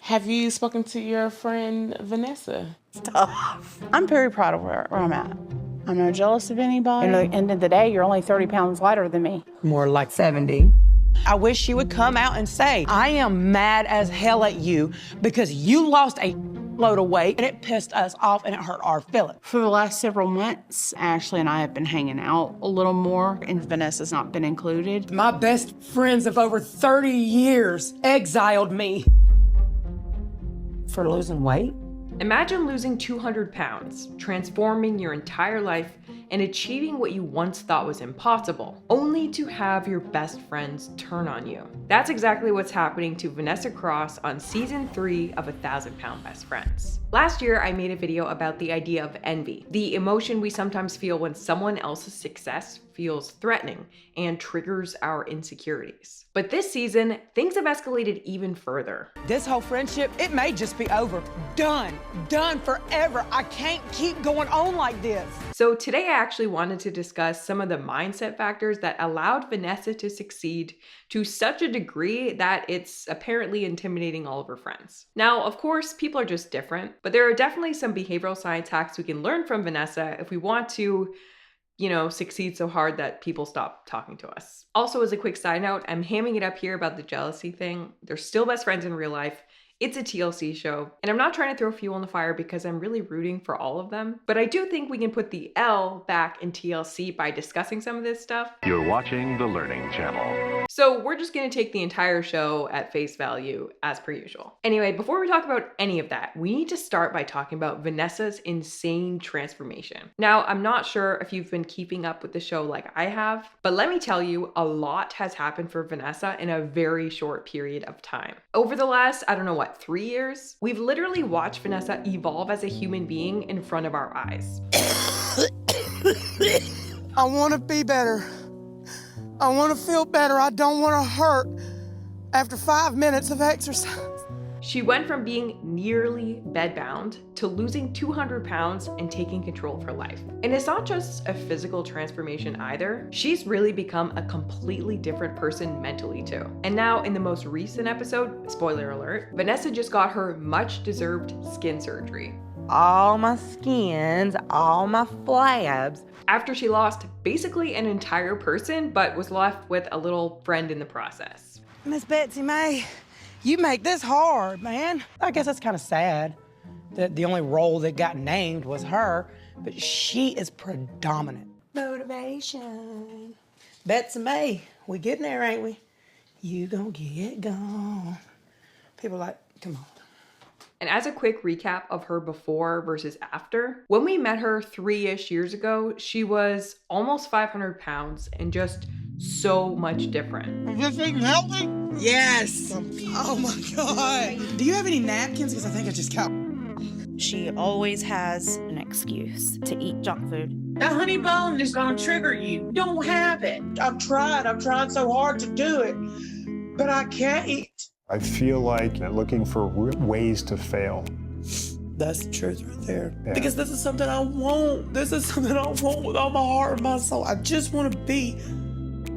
Have you spoken to your friend Vanessa? Tough. I'm very proud of where I'm at. I'm not jealous of anybody. At the end of the day, you're only 30 pounds lighter than me. More like 70. I wish she would come out and say, I am mad as hell at you because you lost a load of weight and it pissed us off and it hurt our feelings. For the last several months, Ashley and I have been hanging out a little more, and Vanessa's not been included. My best friends of over 30 years exiled me. For losing weight? Imagine losing 200 pounds, transforming your entire life, and achieving what you once thought was impossible, only to have your best friends turn on you. That's exactly what's happening to Vannessa Cross on season 3 of 1,000 Pound Best Friends. Last year, I made a video about the idea of envy, the emotion we sometimes feel when someone else's success feels threatening and triggers our insecurities. But this season, things have escalated even further. This whole friendship, it may just be over. Done forever. I can't keep going on like this. So today I actually wanted to discuss some of the mindset factors that allowed Vanessa to succeed to such a degree that it's apparently intimidating all of her friends. Now, of course, people are just different, but there are definitely some behavioral science hacks we can learn from Vanessa if we want to succeed so hard that people stop talking to us. Also, as a quick side note, I'm hamming it up here about the jealousy thing. They're still best friends in real life. It's a TLC show, and I'm not trying to throw fuel on the fire because I'm really rooting for all of them. But I do think we can put the L back in TLC by discussing some of this stuff. You're watching the Learning Channel. So we're just gonna take the entire show at face value as per usual. Anyway, before we talk about any of that, we need to start by talking about Vanessa's insane transformation. Now, I'm not sure if you've been keeping up with the show like I have, but let me tell you, a lot has happened for Vanessa in a very short period of time. Over the last, 3 years, we've literally watched Vanessa evolve as a human being in front of our eyes. I want to be better. I want to feel better. I don't want to hurt after 5 minutes of exercise. She went from being nearly bedbound to losing 200 pounds and taking control of her life. And it's not just a physical transformation either. She's really become a completely different person mentally too. And now in the most recent episode, spoiler alert, Vanessa just got her much deserved skin surgery. All my skins, all my flabs. After she lost basically an entire person, but was left with a little friend in the process. Miss Betsy May, you make this hard, man. I guess that's kind of sad that the only role that got named was her, but she is predominant. Motivation. Betsy May, we getting there, ain't we? You gonna get gone. People like, come on. And as a quick recap of her before versus after, when we met her 3-ish years ago, she was almost 500 pounds and just so much different. Is this eating healthy? Yes. Oh my God. Do you have any napkins? Because I think I just got. She always has an excuse to eat junk food. That honey bone is gonna trigger you. Don't have it. I've tried so hard to do it, but I can't eat. I feel like looking for ways to fail. That's the truth right there. Yeah. Because this is something I want. This is something I want with all my heart and my soul. I just want to be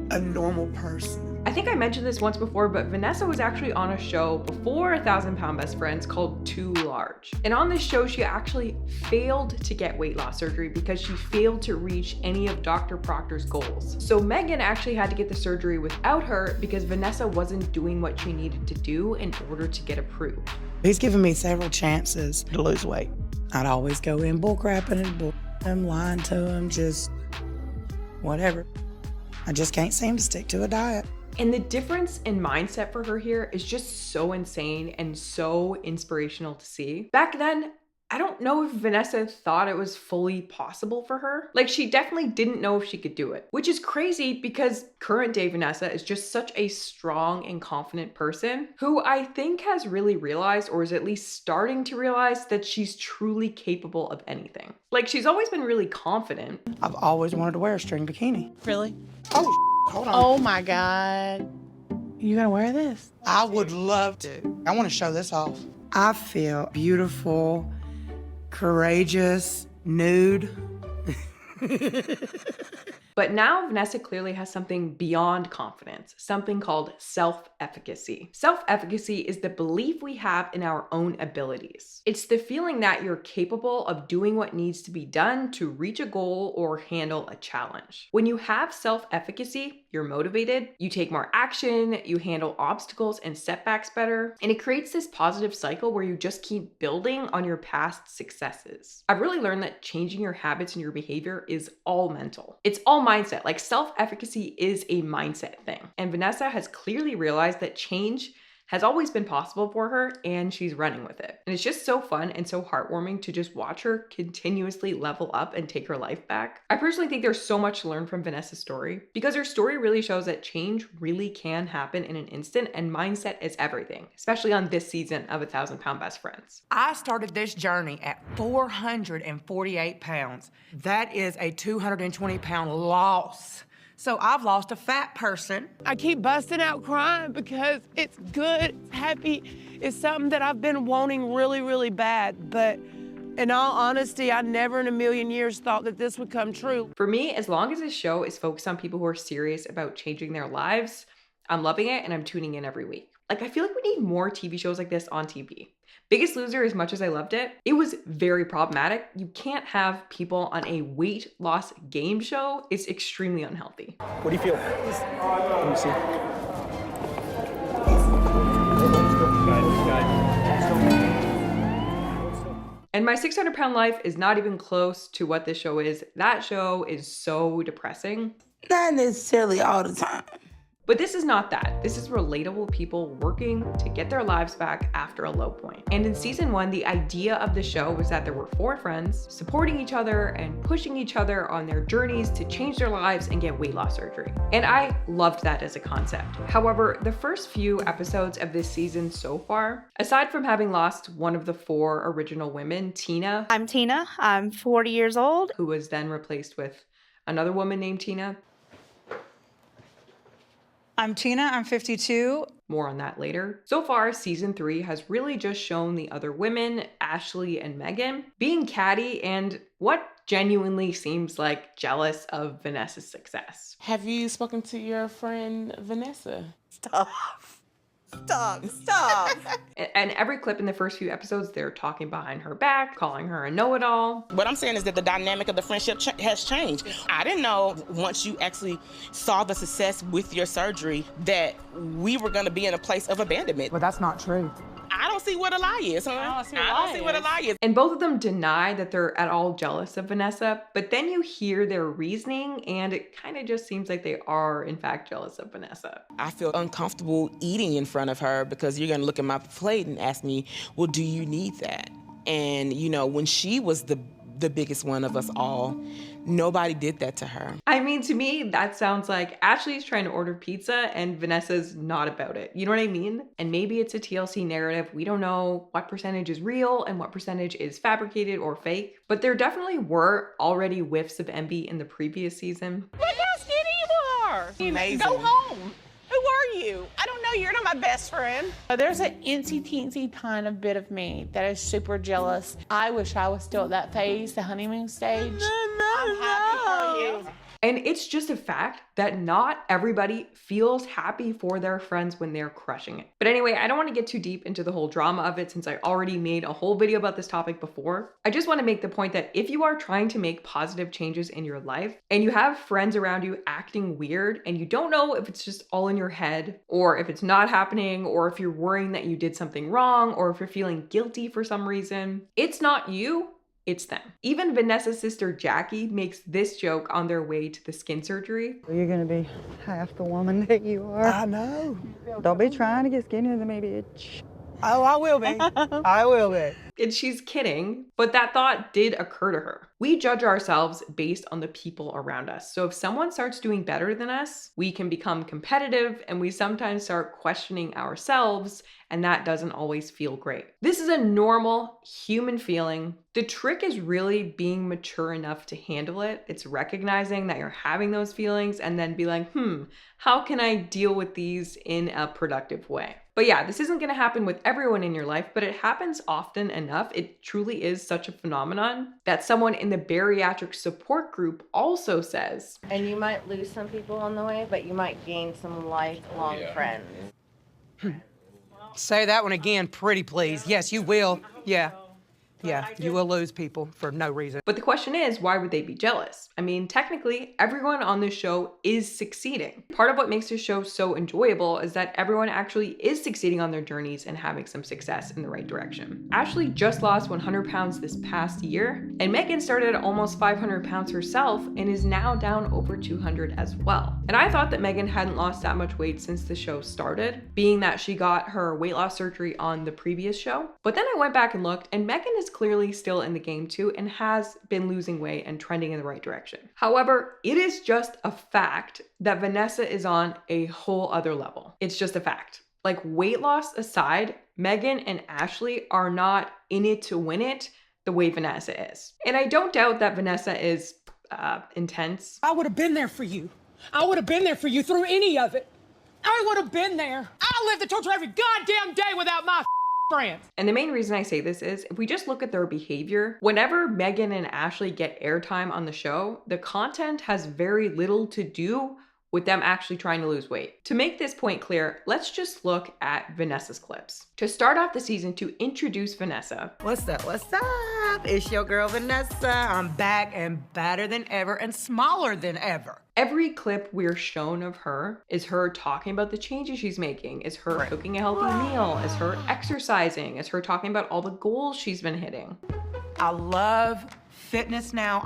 a normal person. I think I mentioned this once before, but Vanessa was actually on a show before 1,000 Pound Best Friends called Too Large. And on this show, she actually failed to get weight loss surgery because she failed to reach any of Dr. Proctor's goals. So Megan actually had to get the surgery without her because Vanessa wasn't doing what she needed to do in order to get approved. He's given me several chances to lose weight. I'd always go in bullcrapping and I'm lying to him, just whatever. I just can't seem to stick to a diet. And the difference in mindset for her here is just so insane and so inspirational to see. Back then, I don't know if Vanessa thought it was fully possible for her. Like, she definitely didn't know if she could do it, which is crazy because current day Vanessa is just such a strong and confident person who I think has really realized, or is at least starting to realize, that she's truly capable of anything. Like, she's always been really confident. I've always wanted to wear a string bikini. Really? Oh, hold on. Oh my God. You gonna wear this? I would love to. I want to show this off. I feel beautiful, courageous, nude. But now Vanessa clearly has something beyond confidence, something called self-efficacy. Self-efficacy is the belief we have in our own abilities. It's the feeling that you're capable of doing what needs to be done to reach a goal or handle a challenge. When you have self-efficacy, you're motivated, you take more action, you handle obstacles and setbacks better, and it creates this positive cycle where you just keep building on your past successes. I've really learned that changing your habits and your behavior is all mental. It's all mindset. Like, self-efficacy is a mindset thing. And Vanessa has clearly realized that change has always been possible for her, and she's running with it. And it's just so fun and so heartwarming to just watch her continuously level up and take her life back. I personally think there's so much to learn from Vanessa's story, because her story really shows that change really can happen in an instant, and mindset is everything, especially on this season of 1,000 Pound Best Friends. I started this journey at 448 pounds. That is a 220-pound loss. So I've lost a fat person. I keep busting out crying because it's good, it's happy. It's something that I've been wanting really, really bad. But in all honesty, I never in a million years thought that this would come true. For me, as long as this show is focused on people who are serious about changing their lives, I'm loving it and I'm tuning in every week. Like, I feel like we need more TV shows like this on TV. Biggest Loser, as much as I loved it, it was very problematic. You can't have people on a weight loss game show. It's extremely unhealthy. What do you feel? Let me see. And my 600-pound life is not even close to what this show is. That show is so depressing. Not necessarily all the time. But this is not that. This is relatable people working to get their lives back after a low point. And in season 1, the idea of the show was that there were 4 friends supporting each other and pushing each other on their journeys to change their lives and get weight loss surgery. And I loved that as a concept. However, the first few episodes of this season so far, aside from having lost one of the 4 original women, Tina. I'm Tina. I'm 40 years old. Who was then replaced with another woman named Tina. I'm Tina, I'm 52. More on that later. So far, season 3 has really just shown the other women, Ashley and Megan, being catty and what genuinely seems like jealous of Vanessa's success. Have you spoken to your friend Vanessa? Stop. And every clip in the first few episodes, they're talking behind her back, calling her a know-it-all. What I'm saying is that the dynamic of the friendship has changed. I didn't know once you actually saw the success with your surgery that we were going to be in a place of abandonment. Well, that's not true. I don't see what a lie is, huh? I don't see what a lie is. And both of them deny that they're at all jealous of Vanessa, but then you hear their reasoning and it kind of just seems like they are in fact jealous of Vanessa. I feel uncomfortable eating in front of her because you're gonna look at my plate and ask me, well, do you need that? And you know, when she was the biggest one of us all, nobody did that to her. I mean, to me, that sounds like Ashley's trying to order pizza and Vanessa's not about it. You know what I mean? And maybe it's a TLC narrative. We don't know what percentage is real and what percentage is fabricated or fake, but there definitely were already whiffs of envy in the previous season. Look how skinny you are. Amazing. Go home. Who are you? I don't know. You're not my best friend. There's an teensy kind of bit of me that is super jealous. I wish I was still at that phase, the honeymoon stage. I'm happy for you. And it's just a fact that not everybody feels happy for their friends when they're crushing it. But anyway, I don't want to get too deep into the whole drama of it since I already made a whole video about this topic before. I just want to make the point that if you are trying to make positive changes in your life and you have friends around you acting weird and you don't know if it's just all in your head or if it's not happening or if you're worrying that you did something wrong or if you're feeling guilty for some reason, it's not you. It's them. Even Vanessa's sister Jackie makes this joke on their way to the skin surgery. You're gonna be half the woman that you are. I know. Don't be trying to get skinnier than me, bitch. Oh, I will be. I will be. And she's kidding, but that thought did occur to her. We judge ourselves based on the people around us. So if someone starts doing better than us, we can become competitive and we sometimes start questioning ourselves, and that doesn't always feel great. This is a normal human feeling. The trick is really being mature enough to handle it. It's recognizing that you're having those feelings and then be like, how can I deal with these in a productive way? But yeah, this isn't gonna happen with everyone in your life, but it happens often enough. It truly is such a phenomenon that someone in the bariatric support group also says. And you might lose some people on the way, but you might gain some lifelong friends. Say that one again, pretty please. Yes, you will. Yeah, you will lose people for no reason. But the question is, why would they be jealous? I mean, technically, everyone on this show is succeeding. Part of what makes this show so enjoyable is that everyone actually is succeeding on their journeys and having some success in the right direction. Ashley just lost 100 pounds this past year, and Megan started at almost 500 pounds herself and is now down over 200 as well. And I thought that Megan hadn't lost that much weight since the show started, being that she got her weight loss surgery on the previous show. But then I went back and looked, and Megan is clearly still in the game too and has been losing weight and trending in the right direction. However, it is just a fact that Vanessa is on a whole other level. It's just a fact. Like, weight loss aside, Megan and Ashley are not in it to win it the way Vanessa is. And I don't doubt that Vanessa is intense. I would have been there for you. I would have been there for you through any of it. I would have been there. I live the torture every goddamn day without my friends. And the main reason I say this is, if we just look at their behavior, whenever Megan and Ashley get airtime on the show, the content has very little to do with them actually trying to lose weight. To make this point clear, let's just look at Vanessa's clips. To start off the season, to introduce Vanessa. What's up? What's up? It's your girl, Vanessa. I'm back and badder than ever and smaller than ever. Every clip we're shown of her is her talking about the changes she's making, is her cooking a healthy meal, is her exercising, is her talking about all the goals she's been hitting. I love fitness now.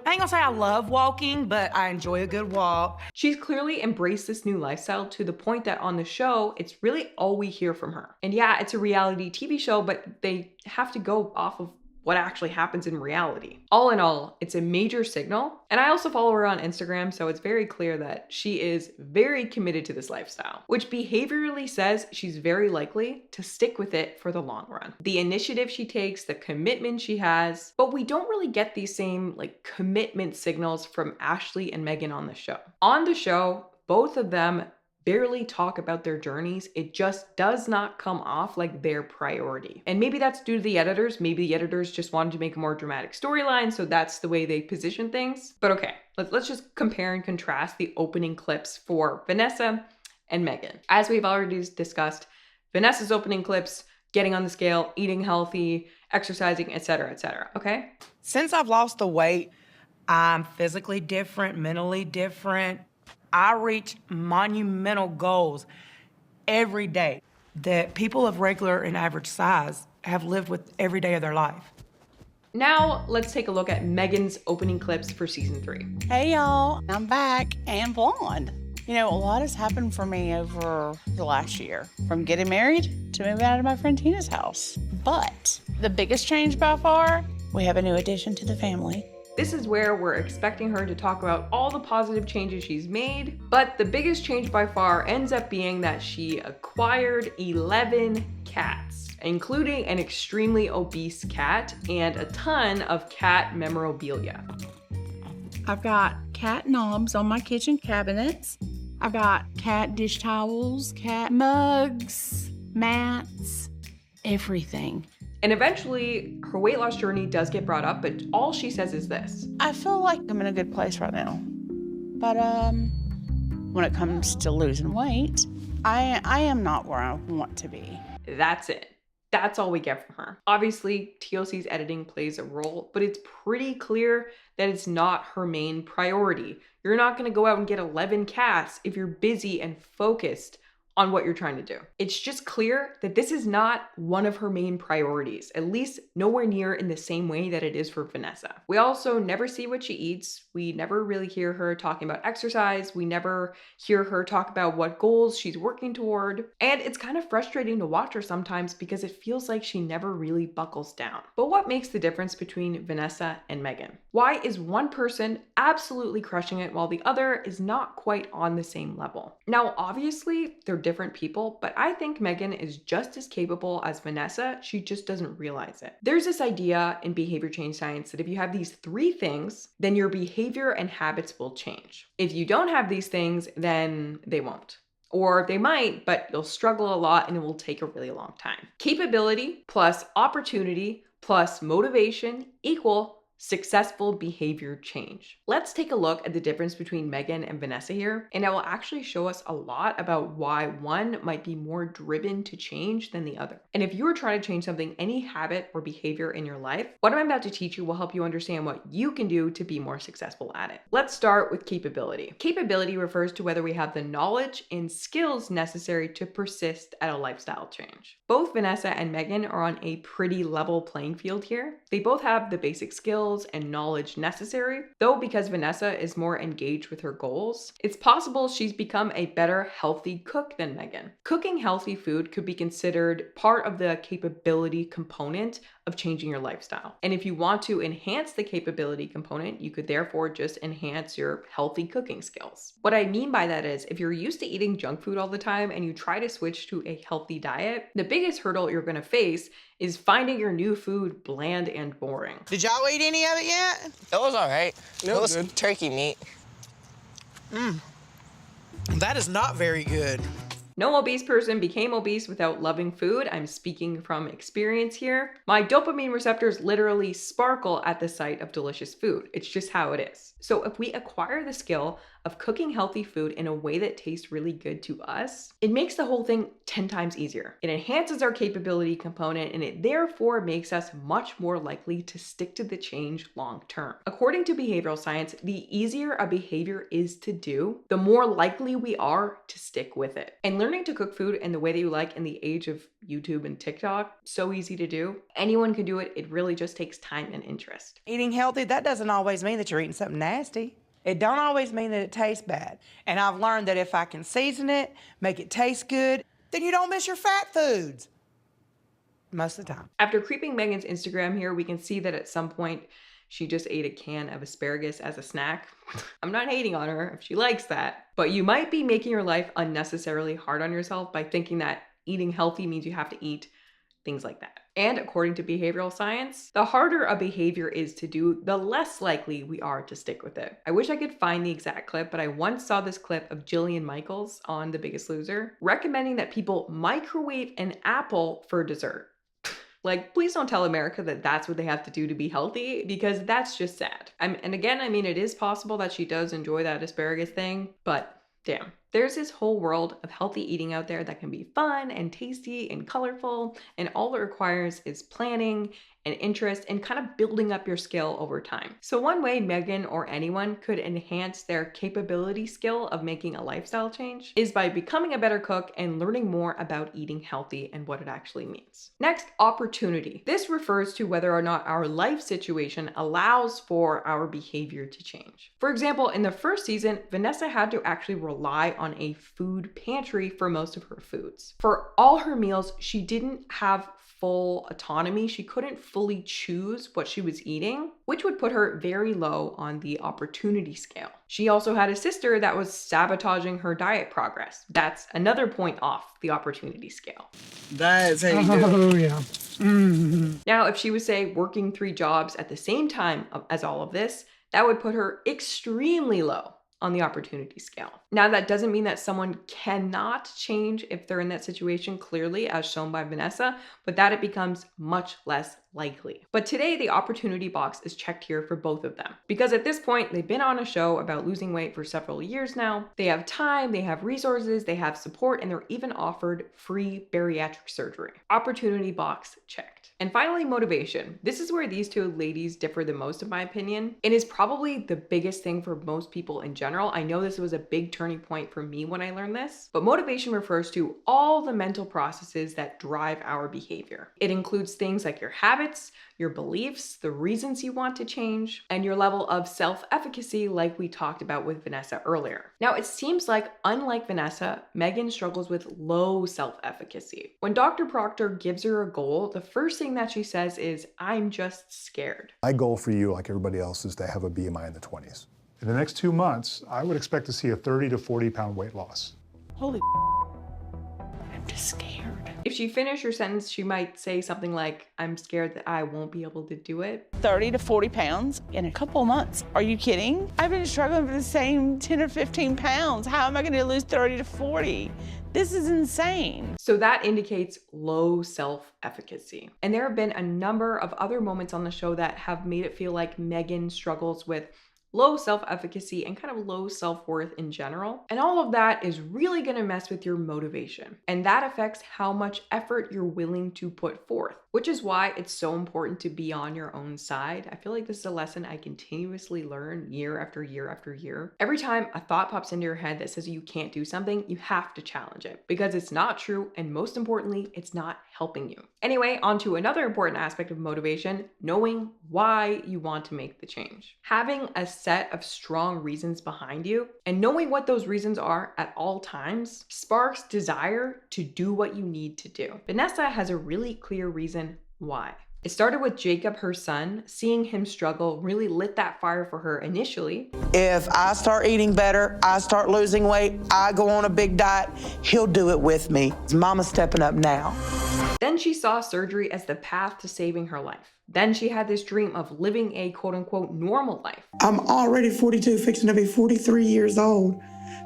I ain't gonna say I love walking, but I enjoy a good walk. She's clearly embraced this new lifestyle to the point that on the show, it's really all we hear from her. And yeah, it's a reality TV show, but they have to go off of what actually happens in reality. All in all, it's a major signal. And I also follow her on Instagram, so it's very clear that she is very committed to this lifestyle, which behaviorally says she's very likely to stick with it for the long run. The initiative she takes, the commitment she has, but we don't really get these same commitment signals from Ashley and Megan on the show. On the show, both of them barely talk about their journeys. It just does not come off like their priority. And maybe that's due to the editors. Maybe the editors just wanted to make a more dramatic storyline, so that's the way they position things. But okay, let's just compare and contrast the opening clips for Vanessa and Megan. As we've already discussed, Vanessa's opening clips, getting on the scale, eating healthy, exercising, etc., okay? Since I've lost the weight, I'm physically different, mentally different. I reach monumental goals every day that people of regular and average size have lived with every day of their life. Now, let's take a look at Megan's opening clips for season 3. Hey y'all, I'm back and blonde. You know, a lot has happened for me over the last year, from getting married to moving out of my friend Tina's house. But the biggest change by far, we have a new addition to the family. This is where we're expecting her to talk about all the positive changes she's made, but the biggest change by far ends up being that she acquired 11 cats, including an extremely obese cat and a ton of cat memorabilia. I've got cat knobs on my kitchen cabinets. I've got cat dish towels, cat mugs, mats, everything. And eventually, her weight loss journey does get brought up, but all she says is this. I feel like I'm in a good place right now. But when it comes to losing weight, I am not where I want to be. That's it. That's all we get from her. Obviously, TLC's editing plays a role, but it's pretty clear that it's not her main priority. You're not gonna go out and get 11 cats if you're busy and focused on what you're trying to do. It's just clear that this is not one of her main priorities, at least nowhere near in the same way that it is for Vanessa. We also never see what she eats. We never really hear her talking about exercise. We never hear her talk about what goals she's working toward. And it's kind of frustrating to watch her sometimes because it feels like she never really buckles down. But what makes the difference between Vanessa and Megan? Why is one person absolutely crushing it while the other is not quite on the same level? Now, obviously, they're different people, but I think Megan is just as capable as Vanessa. She just doesn't realize it. There's this idea in behavior change science that if you have these 3 things, then your behavior and habits will change. If you don't have these things, then they won't. Or they might, but you'll struggle a lot and it will take a really long time. Capability plus opportunity plus motivation equal successful behavior change. Let's take a look at the difference between Megan and Vanessa here, and it will actually show us a lot about why one might be more driven to change than the other. And if you're trying to change something, any habit or behavior in your life, what I'm about to teach you will help you understand what you can do to be more successful at it. Let's start with capability. Capability refers to whether we have the knowledge and skills necessary to persist at a lifestyle change. Both Vanessa and Megan are on a pretty level playing field here. They both have the basic skills and knowledge necessary, though because Vanessa is more engaged with her goals, it's possible she's become a better healthy cook than Megan. Cooking healthy food could be considered part of the capability component of changing your lifestyle. And if you want to enhance the capability component, you could therefore just enhance your healthy cooking skills. What I mean by that is if you're used to eating junk food all the time and you try to switch to a healthy diet, the biggest hurdle you're going to face is finding your new food bland and boring. Did y'all eat any of it yet? It was all right. It was good. Turkey meat. That is not very good. No obese person became obese without loving food. I'm speaking from experience here. My dopamine receptors literally sparkle at the sight of delicious food. It's just how it is. So if we acquire the skill of cooking healthy food in a way that tastes really good to us, it makes the whole thing 10 times easier. It enhances our capability component and it therefore makes us much more likely to stick to the change long term. According to behavioral science, the easier a behavior is to do, the more likely we are to stick with it. And learning to cook food in the way that you like in the age of YouTube and TikTok, so easy to do. Anyone can do it. It really just takes time and interest. Eating healthy, that doesn't always mean that you're eating something nasty. It don't always mean that it tastes bad. And I've learned that if I can season it, make it taste good, then you don't miss your fat foods. Most of the time. After creeping Megan's Instagram here, we can see that at some point she just ate a can of asparagus as a snack. I'm not hating on her if she likes that, but you might be making your life unnecessarily hard on yourself by thinking that eating healthy means you have to eat things like that. And according to behavioral science, the harder a behavior is to do, the less likely we are to stick with it. I wish I could find the exact clip, but I once saw this clip of Jillian Michaels on The Biggest Loser recommending that people microwave an apple for dessert. Like, please don't tell America that that's what they have to do to be healthy, because that's just sad. And again, I mean, it is possible that she does enjoy that asparagus thing, but damn. There's this whole world of healthy eating out there that can be fun and tasty and colorful, and all it requires is planning and interest and kind of building up your skill over time. So one way Megan or anyone could enhance their capability skill of making a lifestyle change is by becoming a better cook and learning more about eating healthy and what it actually means. Next, opportunity. This refers to whether or not our life situation allows for our behavior to change. For example, in the first season, Vanessa had to actually rely on a food pantry for most of her foods. For all her meals, she didn't have full autonomy. She couldn't fully choose what she was eating, which would put her very low on the opportunity scale. She also had a sister that was sabotaging her diet progress. That's another point off the opportunity scale. That's how you do it. yeah. Mm-hmm. Now, if she was, say, working 3 jobs at the same time as all of this, that would put her extremely low on the opportunity scale. Now, that doesn't mean that someone cannot change if they're in that situation, clearly, as shown by Vanessa, but that it becomes much less likely. But today, the opportunity box is checked here for both of them, because at this point, they've been on a show about losing weight for several years now. They have time, they have resources, they have support, and they're even offered free bariatric surgery. Opportunity box checked. And finally, motivation. This is where these two ladies differ the most, in my opinion. It is probably the biggest thing for most people in general. I know this was a big turning point for me when I learned this, but motivation refers to all the mental processes that drive our behavior. It includes things like your habits, your beliefs, the reasons you want to change, and your level of self-efficacy like we talked about with Vanessa earlier. Now, it seems like, unlike Vanessa, Megan struggles with low self-efficacy. When Dr. Proctor gives her a goal, the first thing that she says is, "I'm just scared." My goal for you, like everybody else, is to have a BMI in the 20s. In the next 2 months, I would expect to see a 30 to 40 pound weight loss. Holy, I'm just scared. If she finished her sentence, she might say something like, I'm scared that I won't be able to do it. 30 to 40 pounds in a couple of months. Are you kidding? I've been struggling for the same 10 or 15 pounds. How am I going to lose 30 to 40? This is insane. So that indicates low self-efficacy. And there have been a number of other moments on the show that have made it feel like Megan struggles with low self-efficacy and kind of low self-worth in general. And all of that is really gonna mess with your motivation. And that affects how much effort you're willing to put forth, which is why it's so important to be on your own side. I feel like this is a lesson I continuously learn year after year after year. Every time a thought pops into your head that says you can't do something, you have to challenge it because it's not true, and most importantly, it's not helping you. Anyway, on to another important aspect of motivation, knowing why you want to make the change. Having a set of strong reasons behind you and knowing what those reasons are at all times sparks desire to do what you need to do. Vanessa has a really clear reason why. It started with Jacob, her son. Seeing him struggle really lit that fire for her initially. If I start eating better, I start losing weight, I go on a big diet, he'll do it with me. Mama's stepping up now. Then she saw surgery as the path to saving her life. Then she had this dream of living a quote-unquote normal life. I'm already 42, fixing to be 43 years old.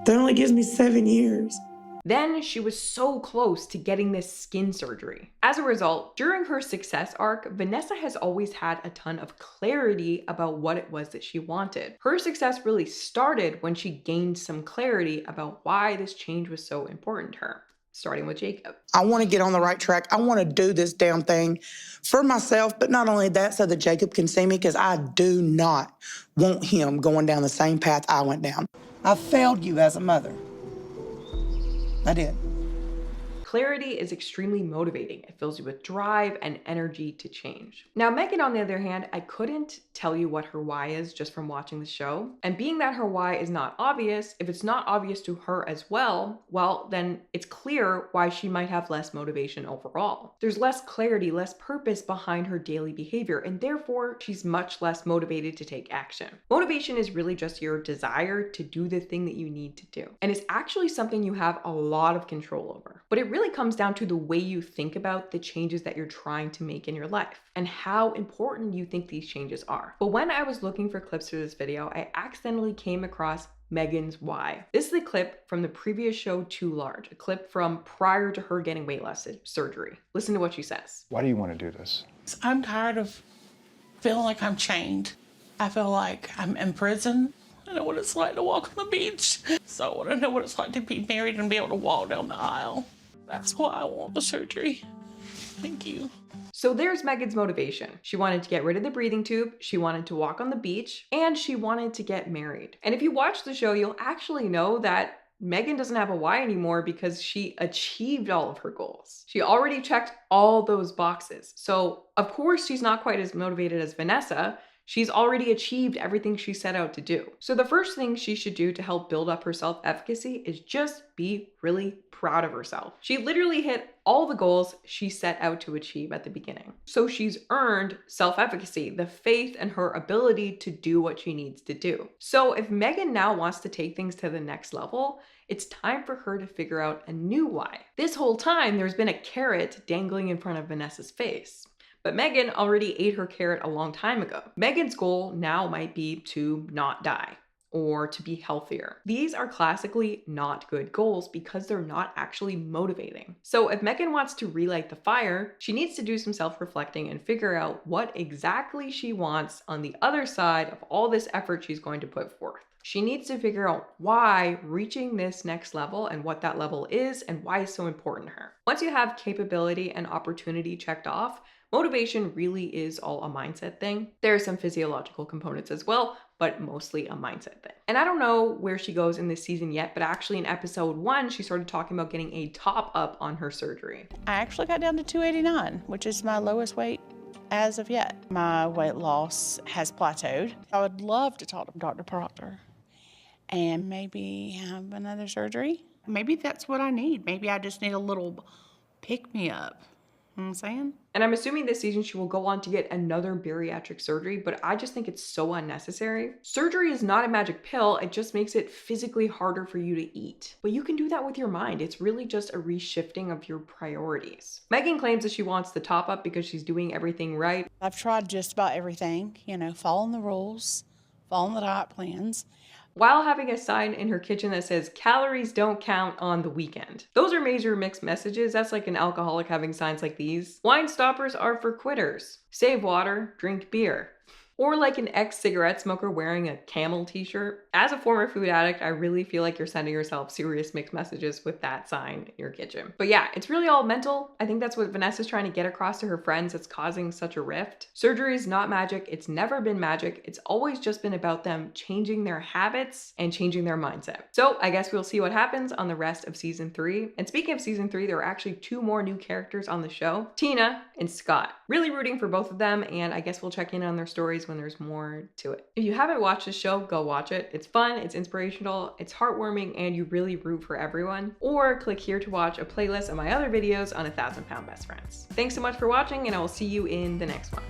That only gives me 7 years. Then she was so close to getting this skin surgery. As a result, during her success arc, Vanessa has always had a ton of clarity about what it was that she wanted. Her success really started when she gained some clarity about why this change was so important to her, starting with Jacob. I want to get on the right track. I want to do this damn thing for myself, but not only that, so that Jacob can see me, because I do not want him going down the same path I went down. I failed you as a mother. I did. Clarity is extremely motivating. It fills you with drive and energy to change. Now, Megan, on the other hand, I couldn't tell you what her why is just from watching the show. And being that her why is not obvious, if it's not obvious to her as well, then it's clear why she might have less motivation overall. There's less clarity, less purpose behind her daily behavior, and therefore she's much less motivated to take action. Motivation is really just your desire to do the thing that you need to do. And it's actually something you have a lot of control over. But it really comes down to the way you think about the changes that you're trying to make in your life and how important you think these changes are. But when I was looking for clips for this video, I accidentally came across Megan's why. This is a clip from the previous show, Too Large, a clip from prior to her getting weight loss surgery. Listen to what she says. Why do you want to do this? I'm tired of feeling like I'm chained. I feel like I'm in prison. I know what it's like to walk on the beach. So I want to know what it's like to be married and be able to walk down the aisle. That's why I want the surgery. Thank you. So there's Megan's motivation. She wanted to get rid of the breathing tube, she wanted to walk on the beach, and she wanted to get married. And if you watch the show, you'll actually know that Megan doesn't have a why anymore because she achieved all of her goals. She already checked all those boxes. So of course she's not quite as motivated as Vanessa. She's already achieved everything she set out to do. So the first thing she should do to help build up her self-efficacy is just be really proud of herself. She literally hit all the goals she set out to achieve at the beginning. So she's earned self-efficacy, the faith in her ability to do what she needs to do. So if Megan now wants to take things to the next level, it's time for her to figure out a new why. This whole time, there's been a carrot dangling in front of Vanessa's face. But Megan already ate her carrot a long time ago. Megan's goal now might be to not die or to be healthier. These are classically not good goals because they're not actually motivating. So if Megan wants to relight the fire, she needs to do some self-reflecting and figure out what exactly she wants on the other side of all this effort she's going to put forth. She needs to figure out why reaching this next level and what that level is and why it's so important to her. Once you have capability and opportunity checked off, motivation really is all a mindset thing. There are some physiological components as well, but mostly a mindset thing. And I don't know where she goes in this season yet, but actually in episode 1, she started talking about getting a top up on her surgery. I actually got down to 289, which is my lowest weight as of yet. My weight loss has plateaued. I would love to talk to Dr. Proctor and maybe have another surgery. Maybe that's what I need. Maybe I just need a little pick-me-up. You know what I'm saying? And I'm assuming this season she will go on to get another bariatric surgery, but I just think it's so unnecessary. Surgery is not a magic pill, it just makes it physically harder for you to eat. But you can do that with your mind. It's really just a reshifting of your priorities. Megan claims that she wants the top up because she's doing everything right. I've tried just about everything, you know, following the rules, following the diet plans, while having a sign in her kitchen that says calories don't count on the weekend. Those are major mixed messages. That's like an alcoholic having signs like these. Wine stoppers are for quitters. Save water, drink beer. Or like an ex-cigarette smoker wearing a Camel t-shirt. As a former food addict, I really feel like you're sending yourself serious mixed messages with that sign in your kitchen. But yeah, it's really all mental. I think that's what Vanessa's trying to get across to her friends that's causing such a rift. Surgery is not magic. It's never been magic. It's always just been about them changing their habits and changing their mindset. So I guess we'll see what happens on the rest of season 3. And speaking of season 3, there are actually 2 more new characters on the show, Tina and Scott. Really rooting for both of them, and I guess we'll check in on their stories when there's more to it. If you haven't watched the show, go watch it. It's fun, it's inspirational, it's heartwarming, and you really root for everyone. Or click here to watch a playlist of my other videos on 1,000 Pound Best Friends. Thanks so much for watching, and I will see you in the next one.